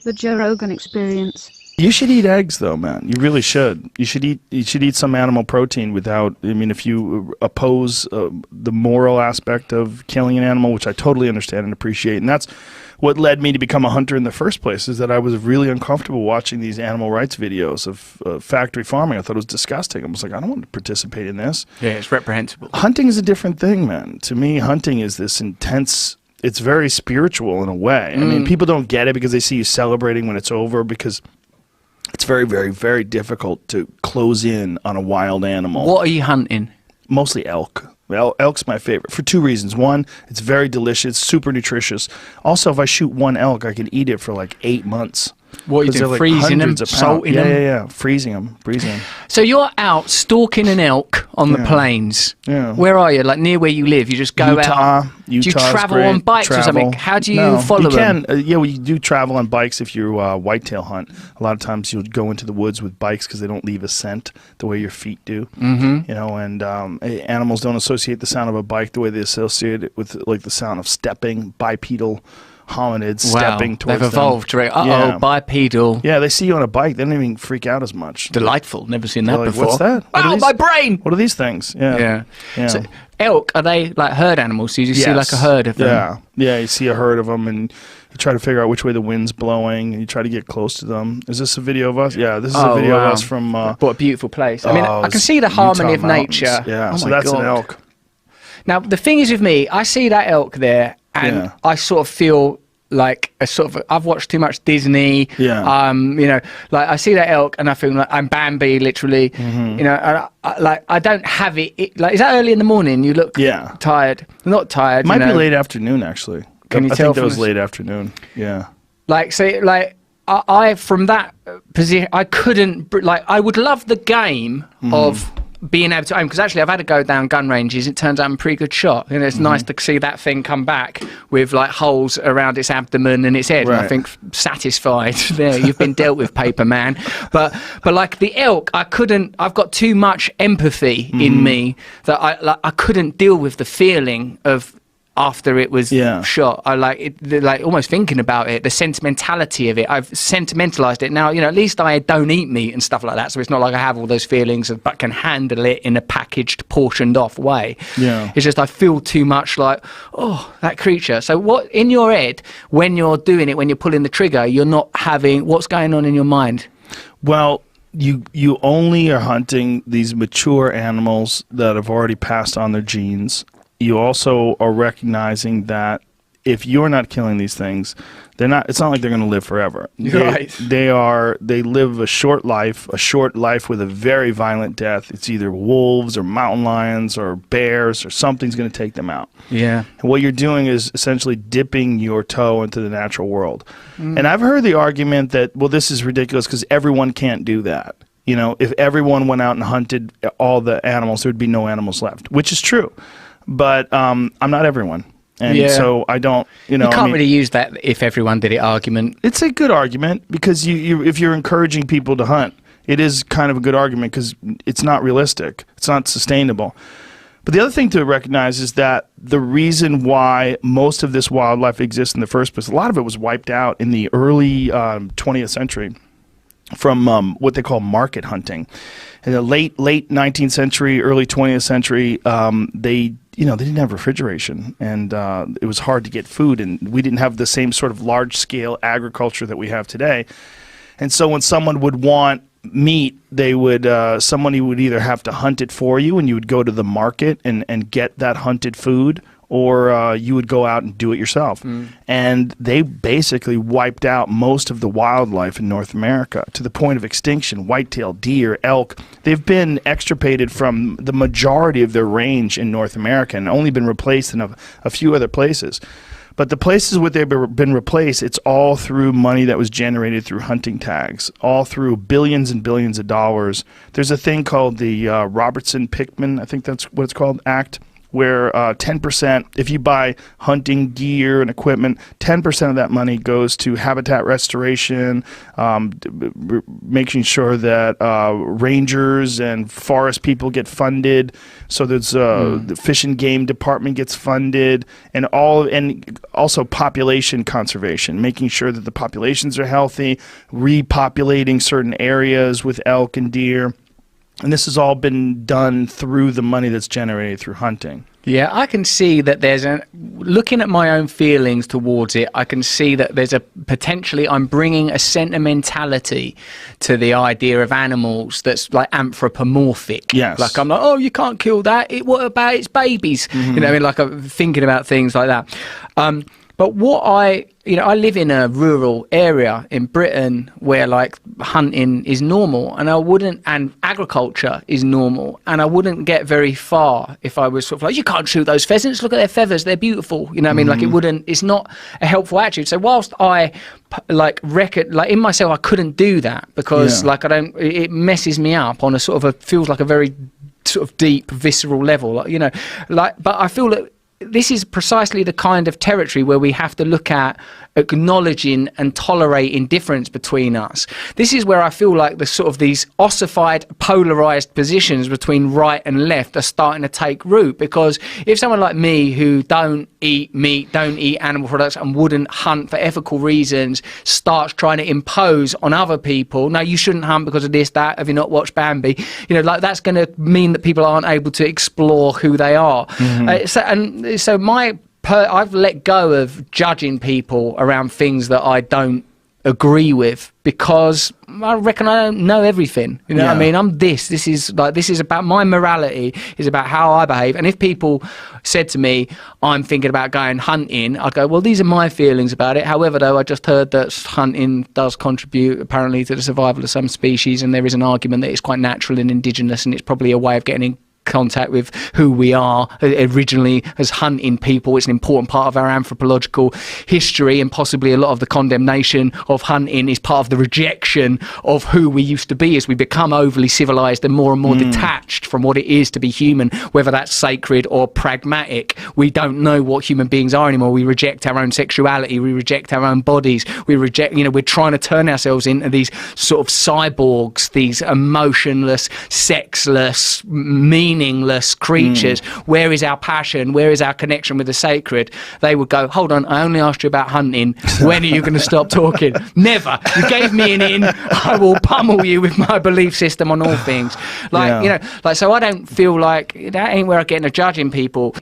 The Joe Rogan Experience. You should eat eggs, though, man. You really should. You should eat some animal protein without. I mean, if you oppose the moral aspect of killing an animal, which I totally understand and appreciate, and that's what led me to become a hunter in the first place, is that I was really uncomfortable watching these animal rights videos of factory farming. I thought it was disgusting. I was like, I don't want to participate in this. Yeah, it's reprehensible. Hunting is a different thing, man. To me, hunting is this intense. It's very spiritual in a way. I mean, people don't get it because they see you celebrating when it's over, because it's very, very, very difficult to close in on a wild animal. What are you hunting? Mostly elk. Well, elk's my favorite for two reasons. One, it's very delicious, super nutritious. Also, if I shoot one elk, I can eat it for like 8 months. What are you doing, freezing them, salting them? Yeah, freezing them. So you're out stalking an elk on the plains. Yeah. Where are you? Like near where you live? You just go out? Do you travel on bikes or something? How do you follow them? Yeah, well, you do travel on bikes if you whitetail hunt. A lot of times you'll go into the woods with bikes because they don't leave a scent the way your feet do. You know, and animals don't associate the sound of a bike the way they associate it with like the sound of stepping, bipedal hominids stepping towards they've evolved, them. Right? Bipedal. Yeah, they see you on a bike, they don't even freak out as much. Delightful. Never seen that like, before. What's that? My brain! What are these things? Yeah. So, elk, are they like herd animals? So you just see like a herd of them? Yeah, you see a herd of them and you try to figure out which way the wind's blowing and you try to get close to them. Is this a video of us? Yeah, this is a video of us from... what a beautiful place. I mean, I can see the harmony of nature. Yeah, so that's an elk. Now, the thing is with me, I see that elk there and I sort of feel... like a sort of, I've watched too much Disney. You know, like I see that elk and I feel like I'm Bambi, literally. You know, I don't have it. Like, is that early in the morning? You look tired. Not tired. Might be late afternoon, actually. Can you tell? I think that was late afternoon. Yeah. Like, say, like I from that position, I couldn't. Like, I would love the game of being able to aim, because actually I've had to go down gun ranges. It turns out I'm a pretty good shot. You know, it's nice to see that thing come back with like holes around its abdomen and its head. And I think satisfied. There, you've been dealt with, paper man. But like the elk, I couldn't. I've got too much empathy in me that I couldn't deal with the feeling of. After it was shot, I like it, like almost thinking about it, the sentimentality of it. I've sentimentalized it now. You know, at least I don't eat meat and stuff like that, so it's not like I have all those feelings, but can handle it in a packaged, portioned off way. Yeah, it's just I feel too much like, oh, that creature. So what in your head when you're doing it, when you're pulling the trigger, you're not having what's going on in your mind? Well, you only are hunting these mature animals that have already passed on their genes. You also are recognizing that if you're not killing these things, they're not. It's not like they're going to live forever. They live a short life with a very violent death. It's either wolves or mountain lions or bears or something's going to take them out. Yeah. And what you're doing is essentially dipping your toe into the natural world. And I've heard the argument that, well, this is ridiculous because everyone can't do that. You know, if everyone went out and hunted all the animals, there would be no animals left, which is true. But I'm not everyone. And so I don't, you know. You can't really use that if everyone did it argument. It's a good argument because if you're encouraging people to hunt, it is kind of a good argument because it's not realistic. It's not sustainable. But the other thing to recognize is that the reason why most of this wildlife exists in the first place, a lot of it was wiped out in the early 20th century from what they call market hunting. In the late 19th century, early 20th century, they didn't have refrigeration, and it was hard to get food, and we didn't have the same sort of large-scale agriculture that we have today. And so when someone would want meat, somebody would either have to hunt it for you, and you would go to the market and get that hunted food, or you would go out and do it yourself. And they basically wiped out most of the wildlife in North America to the point of extinction. Whitetail, deer, elk, they've been extirpated from the majority of their range in North America and only been replaced in a few other places. But the places where they've been replaced, it's all through money that was generated through hunting tags, all through billions and billions of dollars. There's a thing called the Robertson-Pickman, I think that's what it's called, Act, where 10%, if you buy hunting gear and equipment, 10% of that money goes to habitat restoration, making sure that rangers and forest people get funded. So there's the Fish and Game Department gets funded, and also population conservation, making sure that the populations are healthy, repopulating certain areas with elk and deer. And this has all been done through the money that's generated through hunting. Yeah, I can see that looking at my own feelings towards it, I can see that there's potentially I'm bringing a sentimentality to the idea of animals that's like anthropomorphic. Yes. Like I'm like, oh, you can't kill that. What about its babies? You know what I mean? Like I'm thinking about things like that. But I live in a rural area in Britain where like hunting is normal, and agriculture is normal, and I wouldn't get very far if I was sort of like, you can't shoot those pheasants, look at their feathers, they're beautiful. You know what I mean? Like it's not a helpful attitude. So whilst I in myself, I couldn't do that because it messes me up on a sort of feels like a very sort of deep, visceral level, but I feel that this is precisely the kind of territory where we have to look at acknowledging and tolerating difference between us. This is where I feel like the sort of these ossified, polarized positions between right and left are starting to take root, because if someone like me who don't eat meat, don't eat animal products and wouldn't hunt for ethical reasons starts trying to impose on other people, no, you shouldn't hunt because of this, that, have you not watched Bambi? That's going to mean that people aren't able to explore who they are. I've let go of judging people around things that I don't agree with, because I reckon I don't know everything. You know what I mean? This is about my morality, is about how I behave. And if people said to me, I'm thinking about going hunting, I'd go, well, these are my feelings about it. However, though, I just heard that hunting does contribute apparently to the survival of some species, and there is an argument that it's quite natural and indigenous, and it's probably a way of getting in contact with who we are originally as hunting people. It's an important part of our anthropological history, and possibly a lot of the condemnation of hunting is part of the rejection of who we used to be as we become overly civilized and more detached from what it is to be human, whether that's sacred or pragmatic. We don't know what human beings are anymore. We reject our own sexuality, we reject our own bodies, we're trying to turn ourselves into these sort of cyborgs, these emotionless, sexless, meaningless creatures. Where is our passion? Where is our connection with the sacred? They would go, hold on, I only asked you about hunting. When are you going to stop talking? Never. You gave me an in. I will pummel you with my belief system on all things. So I don't feel like that ain't where I get into judging people.